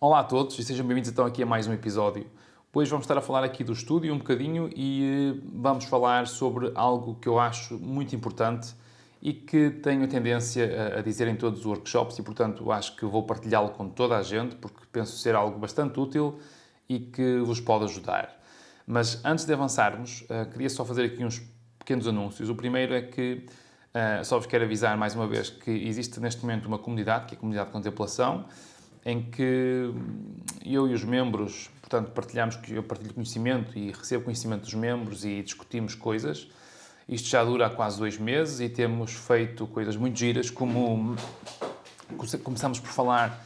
Olá a todos e sejam bem-vindos então aqui a mais um episódio. Hoje vamos estar a falar aqui do estúdio um bocadinho e vamos falar sobre algo que eu acho muito importante e que tenho a tendência a dizer em todos os workshops e, portanto, acho que vou partilhá-lo com toda a gente porque penso ser algo bastante útil e que vos pode ajudar. Mas antes de avançarmos, queria só fazer aqui uns pequenos anúncios. O primeiro é que só vos quero avisar mais uma vez que existe neste momento uma comunidade, que é a Comunidade de Contemplação, em que eu e os membros, portanto, eu partilho conhecimento e recebo conhecimento dos membros e discutimos coisas. Isto já dura há quase 2 meses e temos feito coisas muito giras, como começamos por falar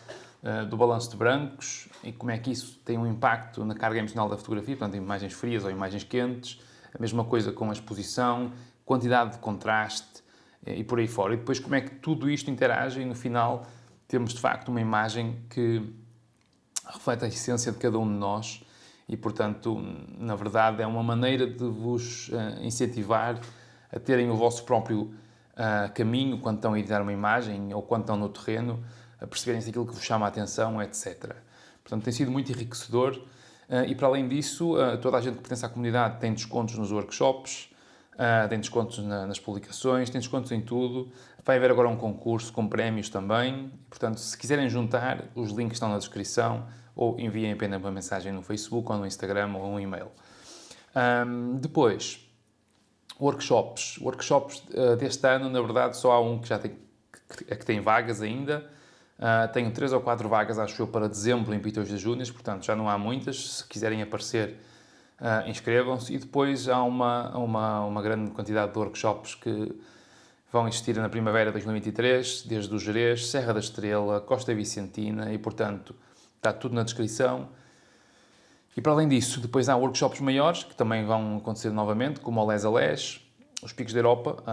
do balanço de brancos e como é que isso tem um impacto na carga emocional da fotografia, portanto, imagens frias ou imagens quentes. A mesma coisa com a exposição, quantidade de contraste e por aí fora. E depois como é que tudo isto interage e no final temos de facto uma imagem que reflete a essência de cada um de nós e, portanto, na verdade é uma maneira de vos incentivar a terem o vosso próprio caminho quando estão a editar uma imagem ou quando estão no terreno, a perceberem-se aquilo que vos chama a atenção, etc. Portanto, tem sido muito enriquecedor e, para além disso, toda a gente que pertence à comunidade tem descontos nos workshops, tem descontos nas publicações, tem descontos em tudo. Vai haver agora um concurso com prémios também. Portanto, se quiserem juntar, os links estão na descrição ou enviem apenas uma mensagem no Facebook ou no Instagram ou um e-mail. Depois, workshops. Workshops deste ano, na verdade, só há um que já tem vagas ainda. Tenho 3 ou 4 vagas, acho eu, para dezembro em Pitões das Júnias, portanto já não há muitas. Se quiserem aparecer, inscrevam-se. E depois há uma grande quantidade de workshops que vão existir na primavera de 2023, desde o Gerês, Serra da Estrela, Costa Vicentina e, portanto, está tudo na descrição. E, para além disso, depois há workshops maiores, que também vão acontecer novamente, como o Les a Les, os Picos da Europa,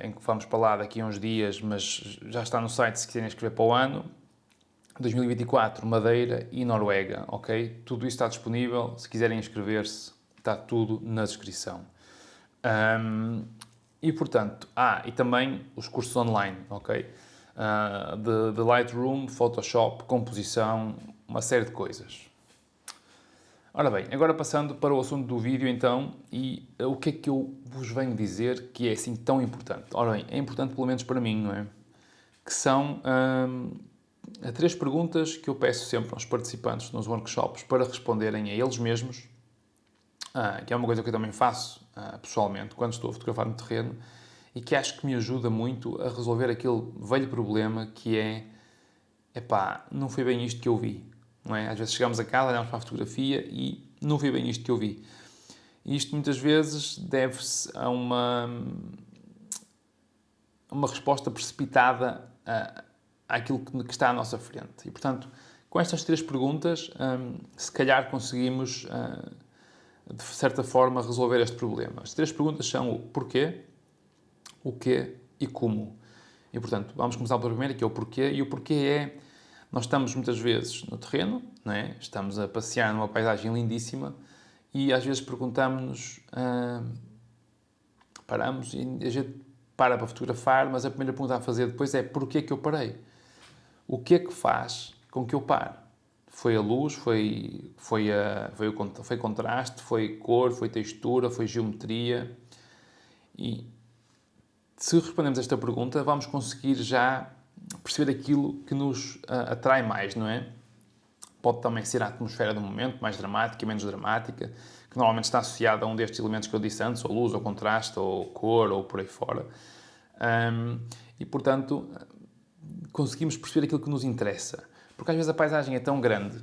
em que vamos para lá daqui a uns dias, mas já está no site se quiserem escrever para o ano. 2024, Madeira e Noruega, ok? Tudo isso está disponível, se quiserem inscrever-se, está tudo na descrição. E, portanto, e também os cursos online, ok? De Lightroom, Photoshop, composição, uma série de coisas. Ora bem, agora passando para o assunto do vídeo, então, e o que é que eu vos venho dizer que é assim tão importante? Ora bem, é importante pelo menos para mim, não é? Que são 3 perguntas que eu peço sempre aos participantes nos workshops para responderem a eles mesmos, que é uma coisa que eu também faço pessoalmente quando estou a fotografar no terreno e que acho que me ajuda muito a resolver aquele velho problema que é não foi bem isto que eu vi, não é? Às vezes chegamos a casa, olhamos para a fotografia e não foi bem isto que eu vi. E isto muitas vezes deve-se a uma resposta precipitada àquilo que está à nossa frente. E, portanto, com estas 3 perguntas, se calhar conseguimos, de certa forma, resolver este problema. As 3 perguntas são o porquê, o quê e como. E, portanto, vamos começar pela primeira, que é o porquê. E o porquê é, nós estamos muitas vezes no terreno, não é? Estamos a passear numa paisagem lindíssima e às vezes perguntamos-nos, paramos e a gente para fotografar, mas a primeira pergunta a fazer depois é porquê que eu parei? O que é que faz com que eu pare? Foi a luz, foi contraste, foi cor, foi textura, foi geometria. E se respondemos esta pergunta, vamos conseguir já perceber aquilo que nos atrai mais, não é? Pode também ser a atmosfera do momento, mais dramática, menos dramática, que normalmente está associada a um destes elementos que eu disse antes, ou luz, ou contraste, ou cor, ou por aí fora. E, portanto, conseguimos perceber aquilo que nos interessa. Porque às vezes a paisagem é tão grande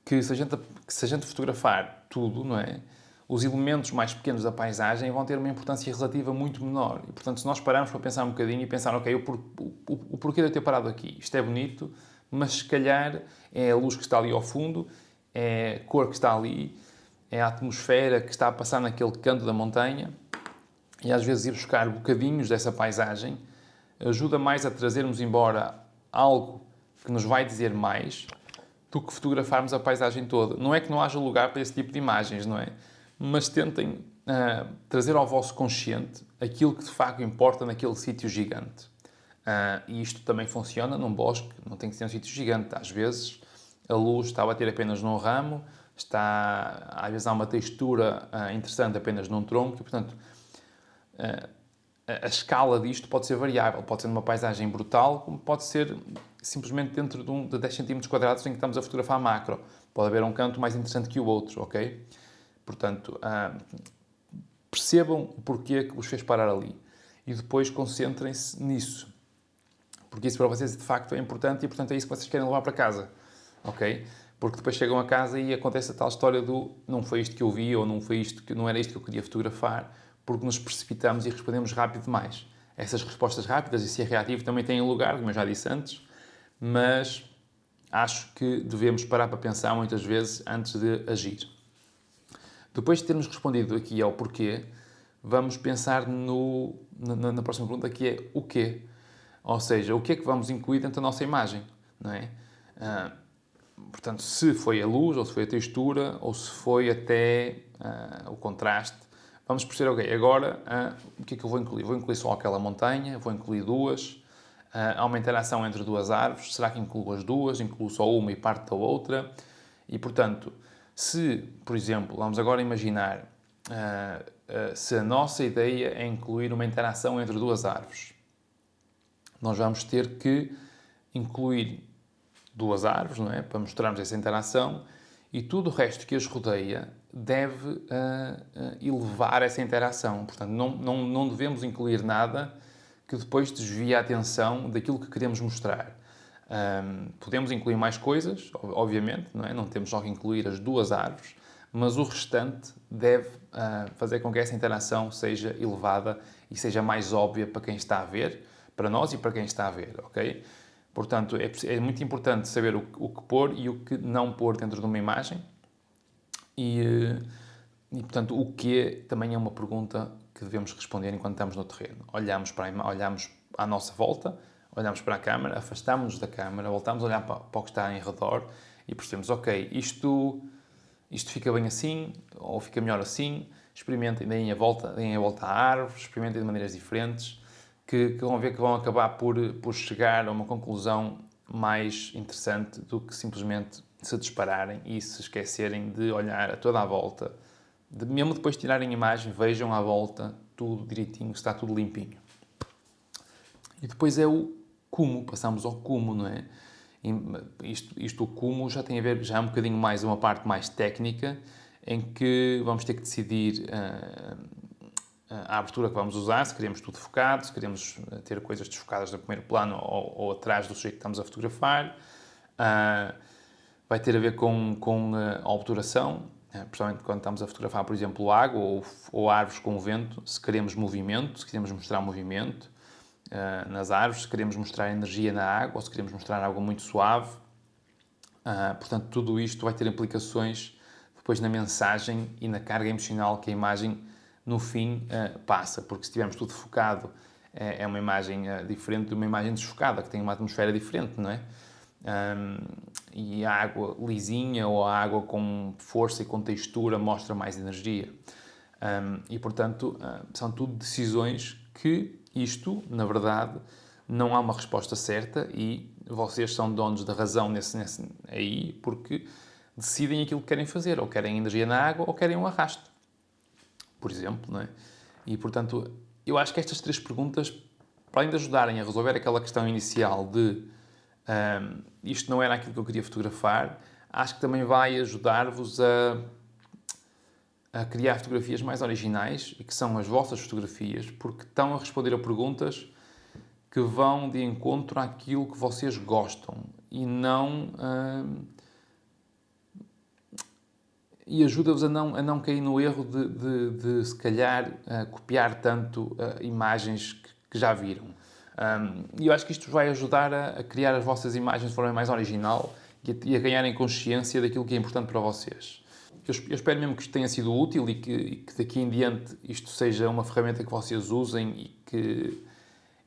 que se a gente fotografar tudo, não é? Os elementos mais pequenos da paisagem vão ter uma importância relativa muito menor. E, portanto, se nós pararmos para pensar um bocadinho e pensar, ok, o porquê de eu ter parado aqui? Isto é bonito, mas se calhar é a luz que está ali ao fundo, é a cor que está ali, é a atmosfera que está a passar naquele canto da montanha. E às vezes ir buscar bocadinhos dessa paisagem ajuda mais a trazermos embora algo que nos vai dizer mais do que fotografarmos a paisagem toda. Não é que não haja lugar para esse tipo de imagens, não é? Mas tentem trazer ao vosso consciente aquilo que de facto importa naquele sítio gigante. E isto também funciona num bosque, não tem que ser um sítio gigante. Às vezes a luz está a bater apenas num ramo, às vezes há uma textura interessante apenas num tronco, e, portanto, a escala disto pode ser variável. Pode ser numa paisagem brutal, como pode ser simplesmente dentro de 10 cm quadrados em que estamos a fotografar macro. Pode haver um canto mais interessante que o outro, ok? Portanto, percebam o porquê que vos fez parar ali. E depois concentrem-se nisso. Porque isso para vocês, de facto, é importante e, portanto, é isso que vocês querem levar para casa, ok? Porque depois chegam a casa e acontece a tal história do não foi isto que eu vi ou não era isto que eu queria fotografar, porque nos precipitamos e respondemos rápido demais. Essas respostas rápidas e ser reativo também têm lugar, como eu já disse antes, mas acho que devemos parar para pensar muitas vezes antes de agir. Depois de termos respondido aqui ao porquê, vamos pensar na próxima pergunta, que é o quê? Ou seja, o que é que vamos incluir dentro da nossa imagem, não é? Portanto, se foi a luz, ou se foi a textura, ou se foi até o contraste, vamos perceber, ok, agora o que é que eu vou incluir? Vou incluir só aquela montanha? Vou incluir duas? Há uma interação entre duas árvores? Será que incluo as duas? Incluo só uma e parte da outra? E, portanto, se, por exemplo, vamos agora imaginar se a nossa ideia é incluir uma interação entre duas árvores, nós vamos ter que incluir duas árvores, não é? Para mostrarmos essa interação, e tudo o resto que as rodeia deve elevar essa interação. Portanto, não devemos incluir nada que depois desvie a atenção daquilo que queremos mostrar. Podemos incluir mais coisas, obviamente, não é? Não temos só que incluir as duas árvores, mas o restante deve fazer com que essa interação seja elevada e seja mais óbvia para quem está a ver, para nós e para quem está a ver, ok? Portanto, é muito importante saber o que pôr e o que não pôr dentro de uma imagem. E portanto, o que também é uma pergunta que devemos responder enquanto estamos no terreno. Olhamos à nossa volta, olhamos para a câmara, afastamos-nos da câmara, voltamos a olhar para o que está em redor e percebemos, ok, isto fica bem assim, ou fica melhor assim, experimentem, deem a volta à árvore, experimentem de maneiras diferentes, que vão ver que vão acabar por chegar a uma conclusão mais interessante do que simplesmente se dispararem e se esquecerem de olhar a toda a volta. Mesmo depois de tirarem a imagem, vejam à volta tudo direitinho, está tudo limpinho. E depois é o como, passamos ao como, não é? O como já tem a ver, já é um bocadinho mais uma parte mais técnica, em que vamos ter que decidir a abertura que vamos usar, se queremos tudo focado, se queremos ter coisas desfocadas no primeiro plano ou atrás do sujeito que estamos a fotografar. Vai ter a ver com a obturação, principalmente quando estamos a fotografar, por exemplo, água ou árvores com vento, se queremos movimento, se queremos mostrar movimento nas árvores, se queremos mostrar energia na água ou se queremos mostrar algo muito suave. Portanto, tudo isto vai ter implicações depois na mensagem e na carga emocional que a imagem no fim passa, porque se tivermos tudo focado é uma imagem diferente de uma imagem desfocada, que tem uma atmosfera diferente, não é? E a água lisinha ou a água com força e com textura mostra mais energia. E, portanto, são tudo decisões que isto, na verdade, não há uma resposta certa e vocês são donos da razão aí, porque decidem aquilo que querem fazer, ou querem energia na água ou querem um arrasto, por exemplo, não é? E, portanto, eu acho que estas três perguntas, para além de ajudarem a resolver aquela questão inicial de isto não era aquilo que eu queria fotografar, acho que também vai ajudar-vos a criar fotografias mais originais e que são as vossas fotografias, porque estão a responder a perguntas que vão de encontro àquilo que vocês gostam e não... e ajuda-vos a não cair no erro de se calhar, copiar tanto imagens que já viram. E eu acho que isto vai ajudar a criar as vossas imagens de forma mais original e a ganharem consciência daquilo que é importante para vocês. Eu espero mesmo que isto tenha sido útil e que daqui em diante isto seja uma ferramenta que vocês usem e que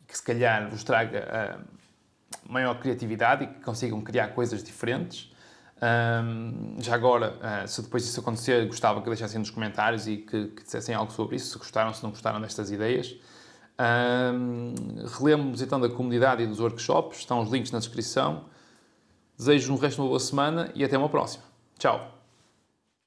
se calhar vos traga maior criatividade e que consigam criar coisas diferentes. Já agora, se depois disso acontecer, gostava que deixassem nos comentários e que dissessem algo sobre isso, se gostaram, se não gostaram destas ideias. Relembro-vos então da comunidade e dos workshops, estão os links na descrição. Desejo um resto de uma boa semana e até uma próxima. Tchau!